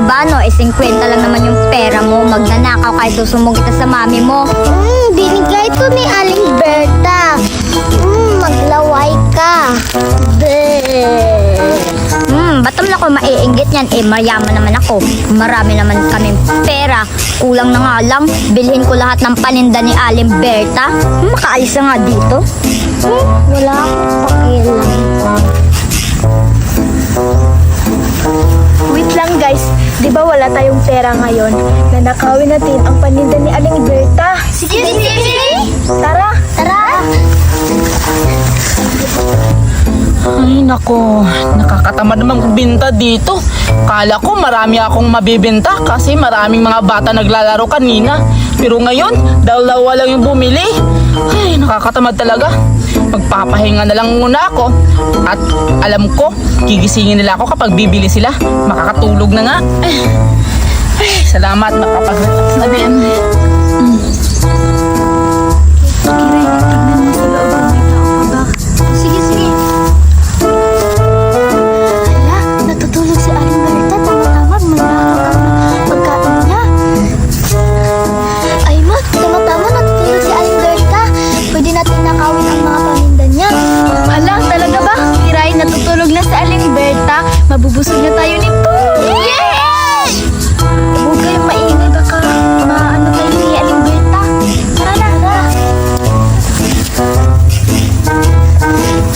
ba no? 50 lang naman yung pera mo. Magnanakaw kahit susumog kita sa mami mo. Binigay to ni Aling Berta. Maglaway ka. Batam na ko maiinggit yan. Mayaman naman ako. Marami naman kaming pera. Kulang na nga lang. Bilhin ko lahat ng paninda ni Aling Berta. Makaalis na nga dito. Wala akong pakialam. Wait lang guys, di ba wala tayong pera ngayon? Nanakawin natin ang paninda ni Aling Berta. Sige. Tara! Ay nako, nakakatamad namang binta dito. Kala ko marami akong mabibenta kasi maraming mga bata naglalaro kanina. Pero ngayon, dalawa lang yung bumili. Ay, nakakatamad talaga. Magpapahinga na lang muna ako. At alam ko, gigisingin nila ako kapag bibili sila. Makakatulog na nga. Ay, salamat, makapag-relax na din. Sige. Hala, natutulog si Aling Berta. Tama-tama, magnakaw ng pagkain niya. Ay ma, tama-tama, natutulog si Aling Berta. Pwede natin nakawin ang mga paninda niya. Hala, talaga ba? Kiray, natutulog na si Aling Berta. Mabubusog na tayo nito. Yes! Huwag kayong maingay, baka maano tayo ni Aling Berta. Tara na.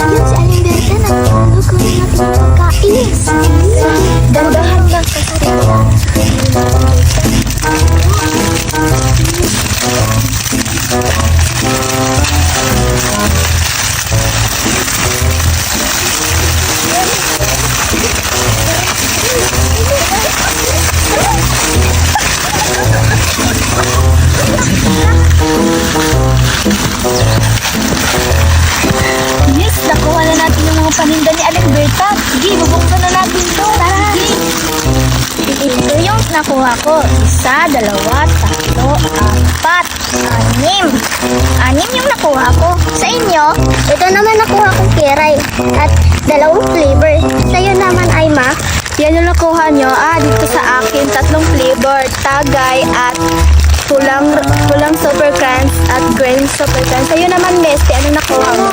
Yun si Aling Berta, natutulog. Kunin natin ang pagkain. Sige, dandahan lang kasarita. Yes, nakuha na natin yung mga paninda ni Aling Berta. Sige, bubuksan na natin ito. Tara. Ito yung nakuha ko. 1, 2, 3, 4, 6. 6 yung nakuha ko. Sa inyo, ito naman nakuha kong kiray. At 2 flavor. Sa'yo naman, Aima. Yan yung nakuha nyo. Dito sa akin, 3 flavor. Tagay at pulang super crunch at green super crunch. Sa'yo naman, Bestie, ano nakuha mo?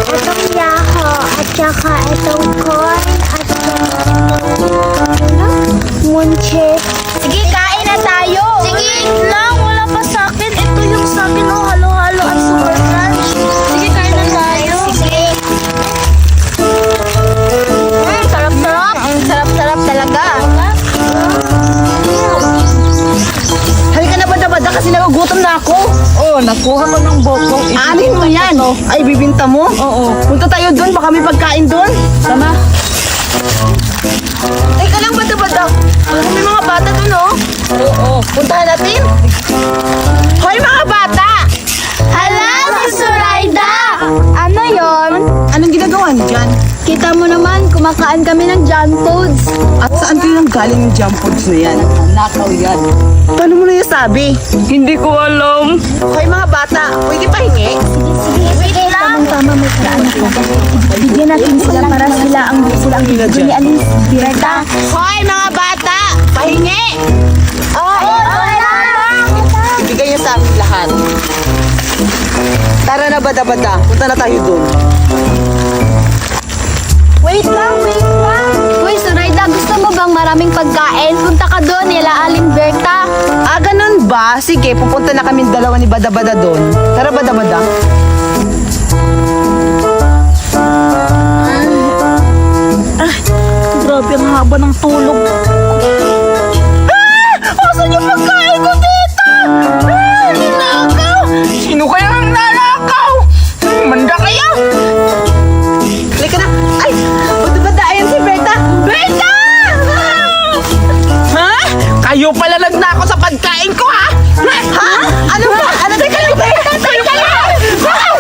Itong yaho. At saka itong corn. At saka munchik. Sige, kain na tayo. Sige lang, wala pa sa akin. Ito yung sa akin, halo-halo at super crunch. Sige, kain na tayo. Sige. Sarap-sarap. Ang sarap-sarap talaga. Halika na bada-bada kasi nagugutom na ako. Oh, nakuha ko ng bokong. Anin mo yan? Ay, bibinta mo? Oo. Punta tayo doon, baka may pagkain doon. Tama. Teka lang, bata-bata. May mga bata doon, oh. Oo. Puntahan natin. Hoy, mga bata! Hala, si Zoraida! Ano yon? Anong ginagawa niyo dyan? Kita mo naman, kumakain kami ng junk foods. At saan kayo nang galing yung junk foods na yan? Nakaw yan. Paano mo na yung sabi? Hindi ko alam. Hoy, mga bata, pwede pahingi? Sige lang. Tama, may paraan ako. Bigyan natin sila para sila ang bibigyan ni Aling Berta. Hoy, mga bata! Pahingi! Ibigay niyo sa amin lahat. Tara na, bata-bata. Punta na tayo doon. Wait lang. Uy, Zoraida, gusto mo bang maraming pagkain? Punta ka doon, nila Aling Berta. Ganun ba? Sige, pupunta na kami dalawa ni Bada-Bada doon. Tara, Bada-Bada. Grabe ang haba ng tulog. Asan yung pagkain ko dito? Ninakaw! Sino kaya ang nanakaw? Manda kayo! Halika na! Ay! Bada-Bada, ayan si Berta! Berta! Ha? Kayo pala nagnakaw sa pagkain ko, ha? Ha? Ano ba? Ano ba kayo? Kayo pala!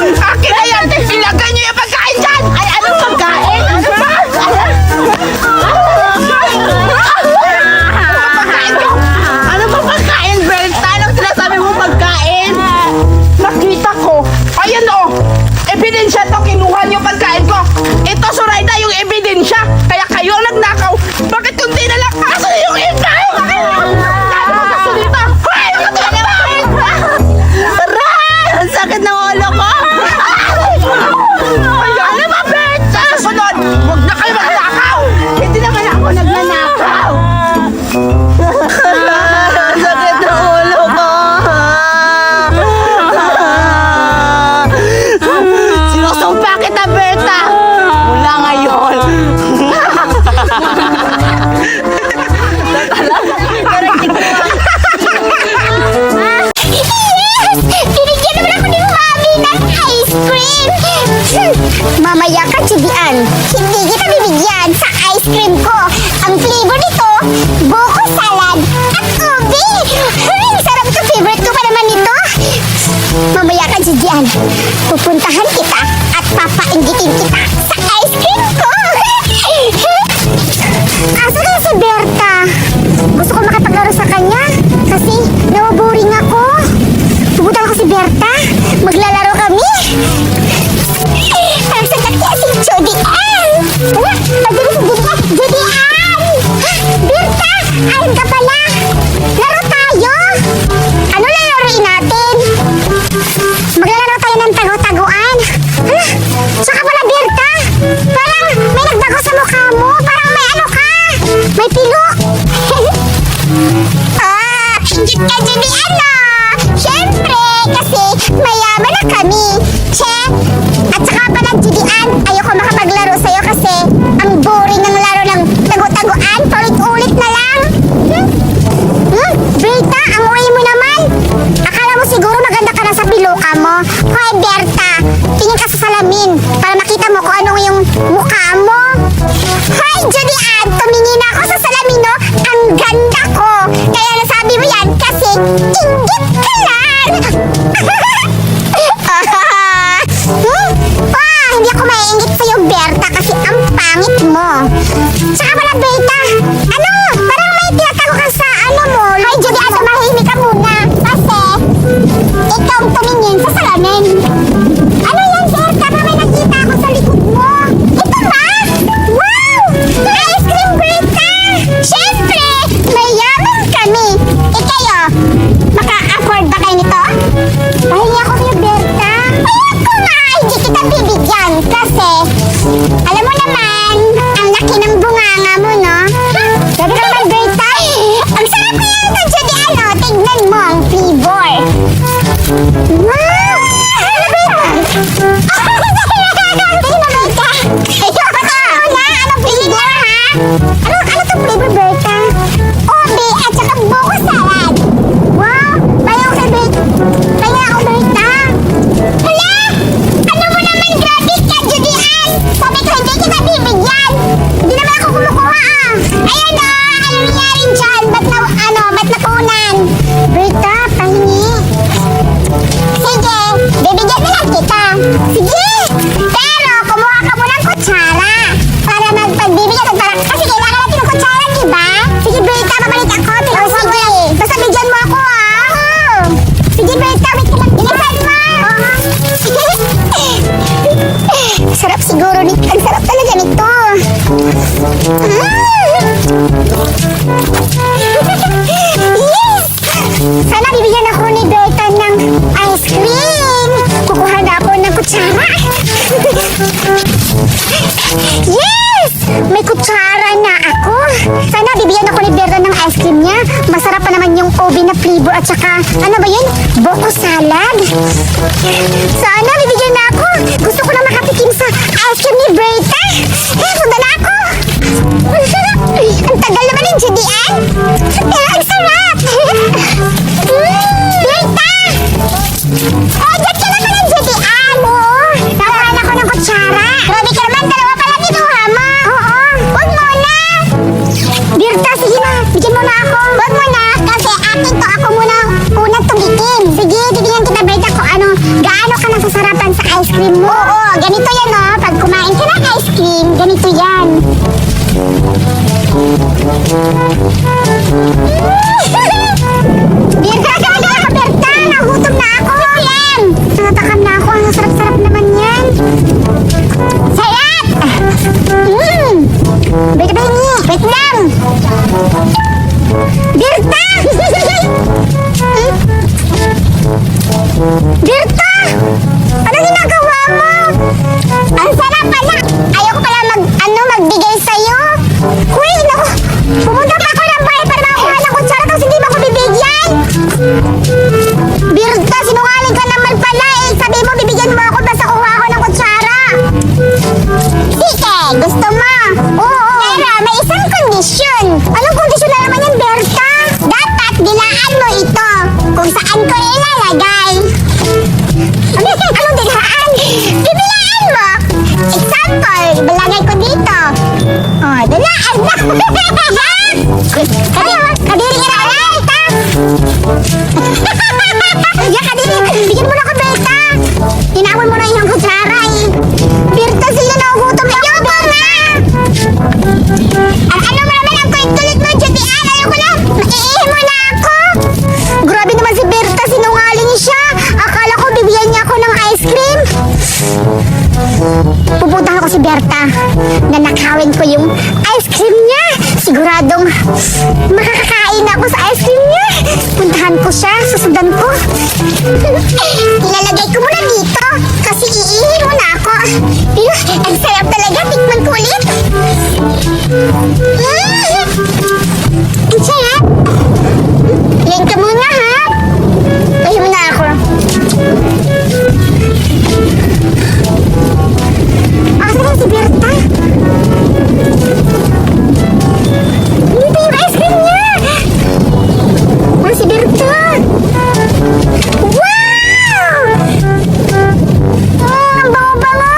Akin na yan! Ilagay niyo yung pagkain dyan! Ay, anong pagkain? Ano ba? Pagkain ko! Ano ba pagkain, Berta? Anong sinasabi mo pagkain? Nakita ko. Ayan o. Ebidensya to. Kinuha niyo pagkain ko. Ito, Zoraida, yung ebidensya. Kaya kayo ang nagnakaw. Bakit kundi na lang? Asan yung iba? Mamaya ka, Judian. Hindi kita bibigyan sa ice cream ko. Ang flavor nito, buko salad at ubi. Ay, sarap ito. Favorite ko pa naman ito. Mamaya ka, Judian. Pupuntahan kita at papainggitin kita sa ice cream ko. Asa na si Berta? Gusto ko makapaglaro sa kanya kasi nawaboring ako. Pupunta ko si Berta. Maglalaro kami. Ang sagat niya si Judian. Wala, pagdali si Judian. Judian! Berta, ayun ka pala. Laro tayo. Ano lalaroin natin? Maglalaro tayo ng tago-taguan. Hala, saka pala Berta. Parang may nagbago sa mukha mo. Parang may ano ka. May pilo. Ingit ka Judian na. Siyempre, kasi mayaman na kami. Che, at saka pala Judian, ayoko makapaglaro sa'yo kasi ang boring ng laro ng tago-taguan. Paulit-ulit na lang. Berta, ang uwi mo naman. Akala mo siguro maganda ka na sa piluka mo. Hoy, Berta, tingin ka sa salamin para makita mo kung anong yung mukha mo. Hoy, Judian, tumingin ako sa salamin, no? Ang ganda ko. Kaya nasabi mo yan kasi inggit ka lang. Hindi ako maiinggit sa'yo, Berta, kasi ang pangit mo. Tsaka pala, Berta, ano? Parang may tinatago ka sa ano mo. Hoy, Judian, tumahimik ka muna. Kasi, ikaw ang tumingin sa salamin. Ano yan, Berta? Parang may nakita ako sa likod mo. Ito ba? Wow! Ice cream, Berta! Siyempre, mayaman kami. Kayo, maka-afford ba kayo nito? Pahingi ako kayo, Berta. Ayoko nga, hindi kita bibigyan. Kasi, alam mo naman, ang laki ng bunganga mo, no? Sabi ka naman, Berta. Ang sarap kaya ito, Judian, no? Tignan mo ang flavor. Wow! Ano ba yan? Tingnan mo, Berta. Ayoko na. Anong flavor, ha? Ano to flavor, Berta? Ube at saka buko salad. Wow! Bayo ako kay Berta. Hala! Ano mo naman, grabe ka, Judian? Sabi ko, hindi kita bibigyan. Hindi naman ako kumukuha, ah. Ayan, oh. Ano nangyari dyan? Ba't napunan? Berta, pahingi. Sige, bibigyan na lang kita. Sige! Pero, kumuha ka mo ng kutsara. Para magpagbibigyan at para... Kasi kailangan natin ng kutsara, diba? Sige, Berta, mabalik ako. Oh, sige. Basta bigyan mo ako, ah. Sige, Berta, wait ka lang. Bilisan mo. Sarap siguro nito. Ang sarap talaga nito. Yes! Sana bibigyan ako ni Berta ng ice cream. Kukuha na ako ng kutsara. Yes! May kutsara na ako. Sana bibigyan ako ni Berta ng ice cream niya. Masarap pa naman yung ube na flavor at saka, ano ba yun? Buko salad. Sana bibigyan na ako. Gusto ko na makatikim sa ice cream ni Berta. Sundan na ako. Ang tagal naman yung Judian. Pero ang sarap. Berta! Diyan ka naman ang Judian. Nakuhaan ako ng kutsara. Grabe ka naman. Dalawa pala kinuha mo. Oo. Huwag mo na. Berta, sige na. Bigyan mo na ako. Huwag mo na. Kasi akin to. Ako muna unang tumikim. Sige, bibigyan kita, Berta, kung ano. Gaano ka nasasarapan sa ice cream mo. Oo, ganito yan, no. Pag kumain ka ng ice cream, ganito yan. Berta, talaga ako, Berta. Nagutom na ako. Natatakam na ako. Ang sarap-sarap naman yan. Sarap! Berta, bahingi. Wait lang. Berta! Berta! Ano ginagawa mo? Ang sarap pala. Ayoko pala magbigay sa'yo. Uy, naku. Pumunta pa ako ng bahay para makakuha ng kutsara tapos hindi mo ako bibigyan. Berta, sinungaling ka naman pala eh. Sabi mo, bibigyan mo ako basta kuha ako ng kutsara. Sige, gusto mo? Oo. Pero may isang kondisyon. Anong kondisyon na naman yan, Berta? Dapat dilaan mo ito kung saan ko ilalagay. Anong dilaan? Bibilaan mo. Example, Kadiri ka na, Berta! Yan, Kadiri! Bigyan mo na ko, Berta! Tinawon mo na yung kutsara eh. Berta, sila na ugutom ako, Berta! Ano mo naman ang kulit-kulit mo, Judian? Ayaw ko lang! Maiihi mo na ako! Grabe naman si Berta, sinungaling siya! Akala ko bibigyan niya ako ng ice cream! Pupuntahan ko si Berta. Nanakawin ko yung ice cream niya. Siguradong makakakain ako sa ice cream niya. Puntahan ko siya, susundan ko. Ilalagay ko muna dito kasi iihi muna ako. Pero ang sarap talaga, tikman ko ulit. Ang sarap. Yan ka muna ha. Ihi muna ako. Asan si Berta? Dito yung ice cream niya! Wala si Berta! Wow! Ang bango-bango!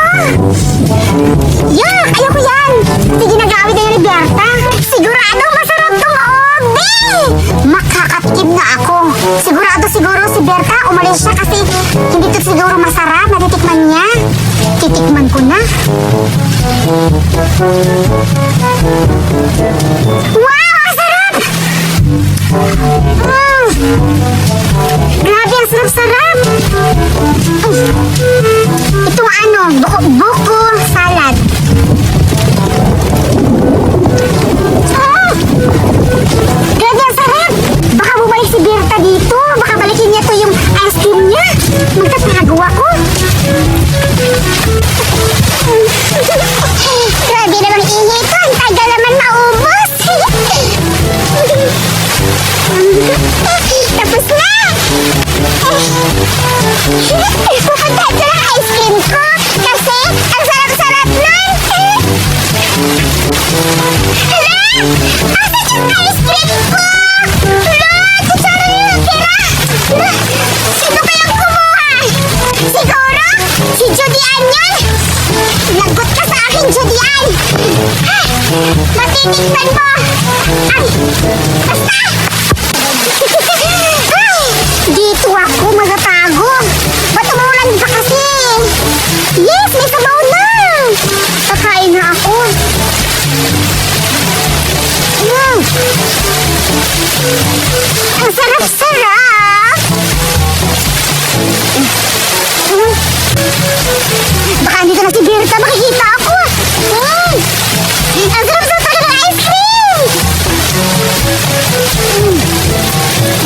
Yuck! Ayoko yan! Sige, nag-aawit na yun ni Berta. Siguradong masarap tong obi! Makakatikim na ako. Siguro si Berta umalis siya kasi hindi to siguro masarap. Natitikman niya. Titikman ko na. Wow! Ang sarap! Grabe, ang sarap-sarap! Itong ano, buko salad. Grabe, ang sarap! Baka bumalik si Berta dito. Baka balikin niya to yung ice cream niya. Magtatago ako. Grabe naman ihi ko. Ang tagal naman maubos. Tapos na. Pupunta ito ng ice cream ko. Kasi ang sarap-sarap nun. Hala! Asan yung ice cream ko? Hala! Kutsara yung tira. Sino kayang kumuha? Siguro? Si Judian yun? Lagot ka sa akin, Judian! Matitikman mo! Ay! Basta! Ay! Dito ako magatago! Ba't umulan pa kasi? Yes! May sabaw na! Kakain na ako! Ang sarap-sarap! Baka andito na si Berta, makikita ako! Ang sarap-sarap talaga ng ice cream!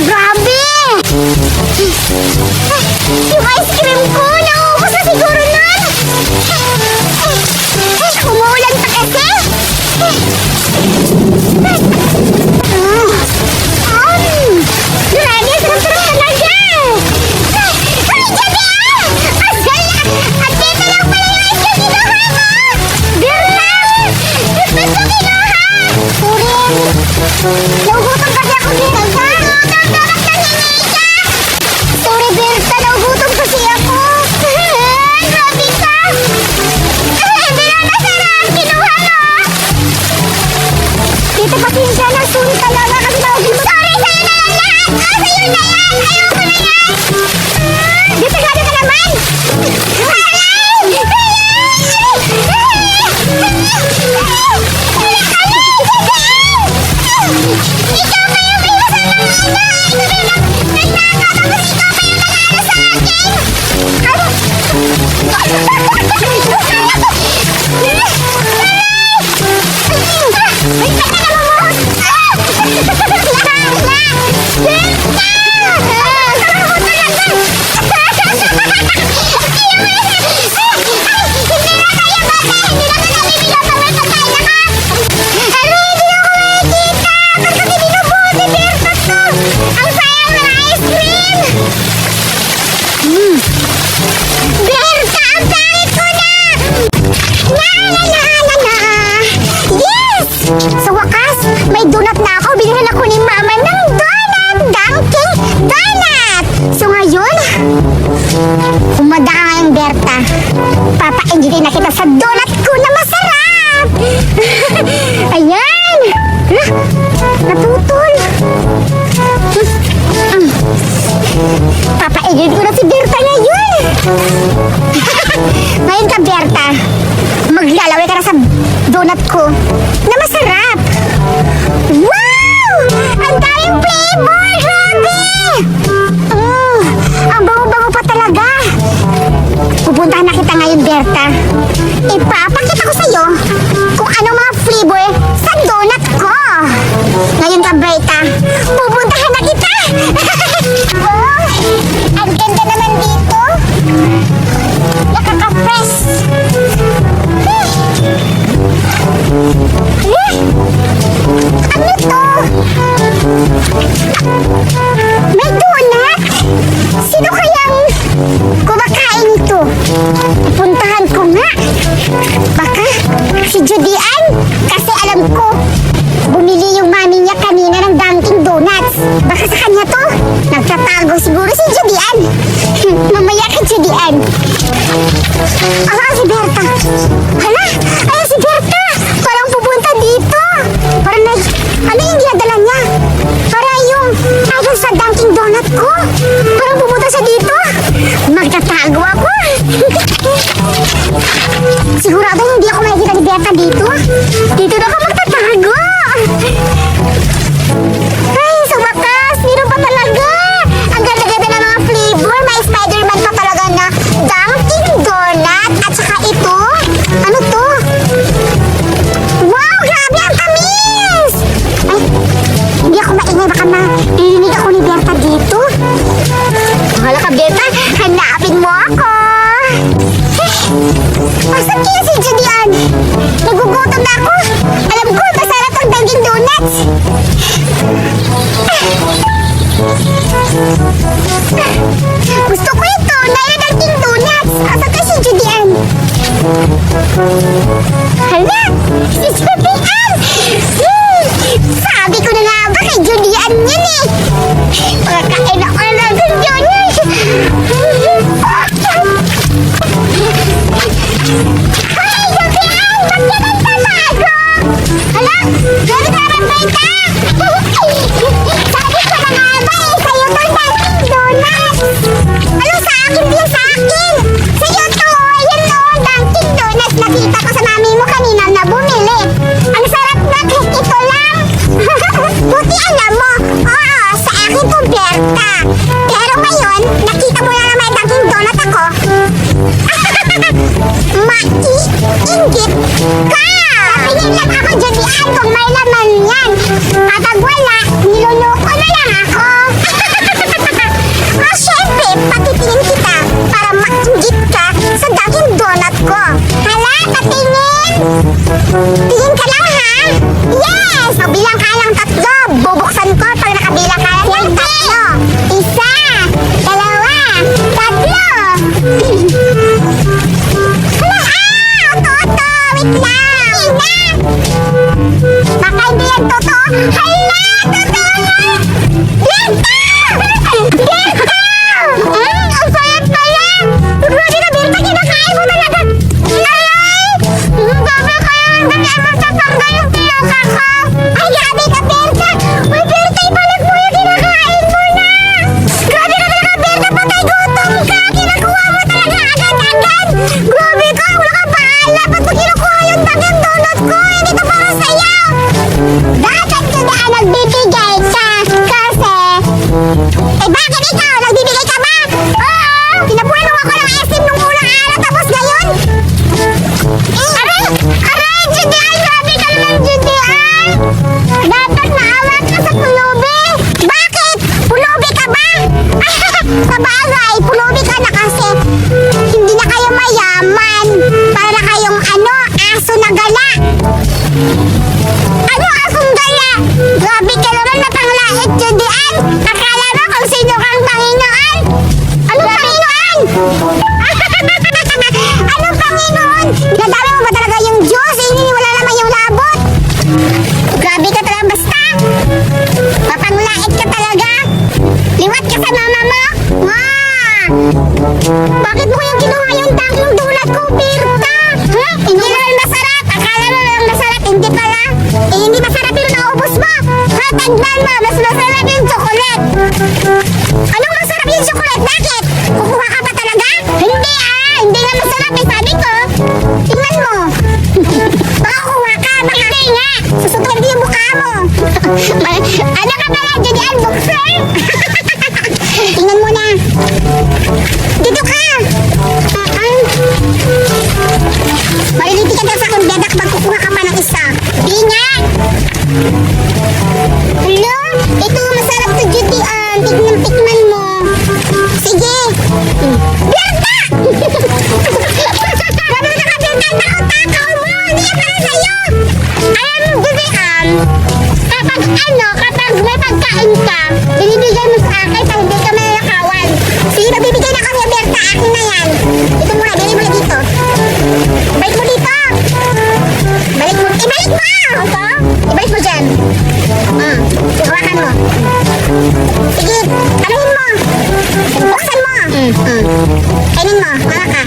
Grabe! Yung ice cream ko, naubos na siguro nun! Umuulan pa kasi! Grabe, sarap-sarap talaga! Ay, Gabi! Asal! At dito lang pala yung ice cream kinuha mo! Berta! Ba't mo kinuha? Purin! Naugutom kasi ako, Berta! Naugutom ng hinika! Sorry, Berta! Naugutom kasi ako! Grabe ka! Hindi na masarap! Kinuha mo! Dito pasensya na, sorry talaga kasi naugutom. Sorry, sa'yo na yan lahat! Sa'yo na yan! Ayoko na yan! Dito gano'n ka naman! Berta, ang pangit ko na! Yes! Sa wakas, may donut na ako. Binili ako ni Mama ng donut! Dunkin' Donut! So ngayon, umada ka ngayong Berta. Papa-enjoy na kita sa donut ko na masarap! Ayan! Naputol. Papaigil ko na si Berta ngayon. Ngayon ka, Berta. Maglalaway ka na sa donut ko na masarap. Wow! Ang daming flavor! Grabe! Ang bango-bango pa talaga. Pupuntahan na kita ngayon, Berta. Ipapakita ko sa'yo kung anong mga flavor sa donut ko. Ngayon ka, Berta. Pupuntahan na kita. Oh, ang ganda naman dito. Nakaka-fresh. Ano to? May donut? Sino kayang kumakain ito? Puntahan ko nga. Baka si Judian? Kasi alam ko, bumili yung mami niya kanina ng Dunkin' Donuts. Baka sa kanya to? Nagtatago siguro si Judian. Mamaya ka, Judian. Si Berta. Hala, ayan si Berta. Parang pupunta dito. Parang ano yung dinadala niya? Para yung ayun sa Dunkin' Donut ko. Parang pupunta siya dito. Magtatago ako. Sigurado hindi ako makikita ni Berta dito. Dito na ako magtatago. Ay, sa wakas, meron pa talaga. Ang ganda-ganda ng mga flavor. May Spider-Man pa talaga na Dunkin' Donut. At saka ito. Ano to? Wow, grabe ang tamis! Ay, hindi ako maingay. Baka marinig ako ni Berta dito. Hala ka, Berta. Hanapin mo ako. Pasok kaya si Judian. Nagugutom na ako. Alam ko, masarap ang Dunkin' Donuts. Gusto ko ito. Naya Dunkin' Donuts. Asan ka si Judian? Hala, si Judian! Sabi ko na nga ba kay Judian yan eh. Pagkakain ako na Dunkin' Donuts. Hey, Judian! Ba't ka nagtatago? Hala, grabe ka naman, Berta! Sabi ko na nga ba eh, sa'yo tong Dunkin' Donuts. Ano sa akin din sa akin? Sa'yo to, ayan o, Dunkin' Donuts. Nakita ko sa mami mo kanina na bumili. Ang sarap na cake ito lang. Buti alam mo, oo, sa akin to, Berta. Pero ngayon, nakita mo na naman Dunkin' Donut ako. Maiinggit ka! Sabihin lang ako, Judian, kung may laman yan. Kapag wala, niluluko na lang ako. Syempre, patitingin kita para mainggit ka sa Dunkin' Donut ko. Hala, patingin! Tingin ka lang, ha? Yes! Bilang ka lang 3. Bubuksan ko pag nakabilang ka lang ng 3. 1, 2, 3. Hala, Toto! Wait lang! Ina! Baka hindi yan totoo. Hala, totoo! Berta! Berta! Ang sayat na yan! Grabe na, Berta, kinakain mo talaga! Ay! Grabe kaya hindi mo tatanggal yung tiyoka ko! Ay, grabe ka, Berta! Uy, Berta, ipalag mo yung kinakain mo na! Grabe ka talaga, Berta! Patay gutom ka! Kinakuha mo talaga agad-agad! Grabe ka! Wala kang paala! Ba't mo kinukuha yung Dunkin' Donut ko? Hindi to para sa'yo! Bakit Judian nagbibigay ka? Kasi... bakit ikaw? Nagbibigay ka ba? Oo! Pinapuno ako ng isim nung unang araw tapos ngayon? Aray! Aray! Judian! Grabe ka naman, Judian! Dapat maawa ka sa pulubi! Bakit? Pulubi ka ba? Sabagay, pulubi ka na kasi hindi na kayo mayaman. Para na kayong aso na gala. Ano asong gala? Grabe ka naman napanglait, Judian! Akala mo kung sino kang Panginoon? Anong Panginoon? Anong Panginoon? Nadami mo ba talaga yung Diyos? Wala naman yung labot. Grabe ka talaga basta. Mapanglait ka talaga. Liwat ka sa mama mo. Bakit mo kayang kinuha yung Dunkin' Donut ko, Berta? Hindi naman masarap. Akala Anong masarap yung chocolate? Bakit? Kukuha ka ba talaga? Hindi hindi nga masarap eh, sabi ko. Tingnan mo. Baka kuha ka, baka. Hindi nga. Susutuin ko yung mukha mo. Ano ka pala, Judy Ann Boxer? Tingnan mo na. Dito ka. Maliliti ka daw sa akin, bedak, magkukuha ka pa ng isa. Di nga. Hello? Ito, masarap to, Judy Ann. Tikman mo. Sige. Berta! Sabi na ka, Berta, takaw mo. Hindi ka para sa'yo. Judy Ann, kapag may pagkain ka, binibigay mo sa akin pag hindi ka mananakawan. Sige, magbibigay na kami, Berta. Akin na yan. Ito muna, bili mo na dito. Balik mo dito. Ibalik mo. Ito? Ibalik mo dyan. Hawakan mo. Sige, anuhin mo. Buksan mo. Kainin mo. Mga ka.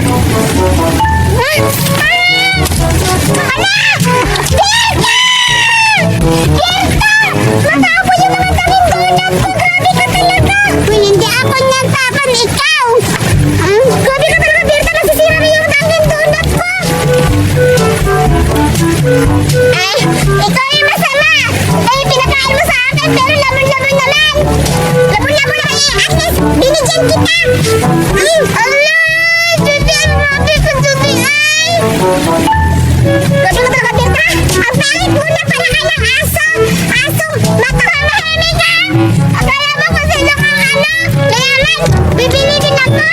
Ala! Berta! Berta! Matapon yung mga daming donut ko. Grabe ka talaga. Uy, hindi ako nagtapon. Ikaw. Grabe ka talaga, Berta. Nasisira na yung daming donut ko. Ay, ikaw yung masama. Ikaw yung pinakain mo sa akin, pero laban-laban naman. Laban-laban naman eh. At least, binigyan kita. Ala! Judy, ang grabe ka, Judy. Ay! Grabe ka talaga, Berta. Ang pangit mo na pala ka ng aso. Aso, matamahemi ka. Akala mo kasi kang anak. Mayaman, bibili din ako.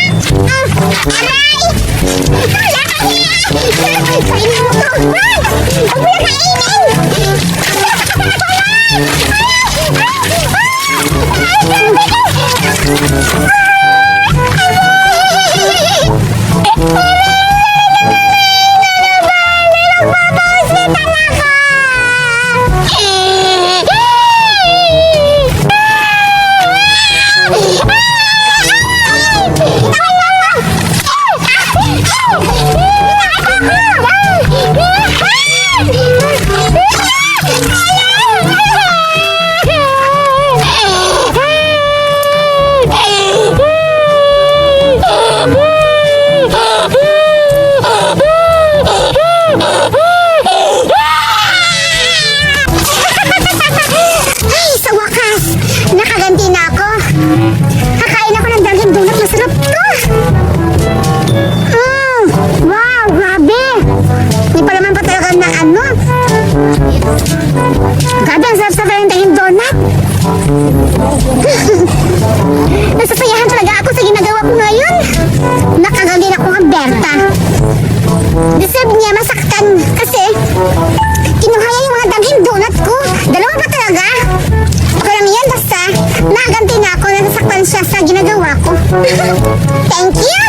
Aray! Wala ka niya. Kainin mo to. Huwag mo na kainin. Ay, sa wakas, nakaganti na ako. Kakain ako ng daging donut, masarap to. Wow, grabe. Hindi pa naman pa talaga na ano. Grabe, ang sarap-sarap ng daging donut. Nasasayahan talaga ako sa ginagawa ko ngayon. Nakaganti na ako ng Berta. Deserve niya masaktan kasi kinuha niya yung mga daging donut ko. Dalawa ba talaga? Okay lang yan, basta naganti na ako, nasasaktan siya sa ginagawa ko. Thank you!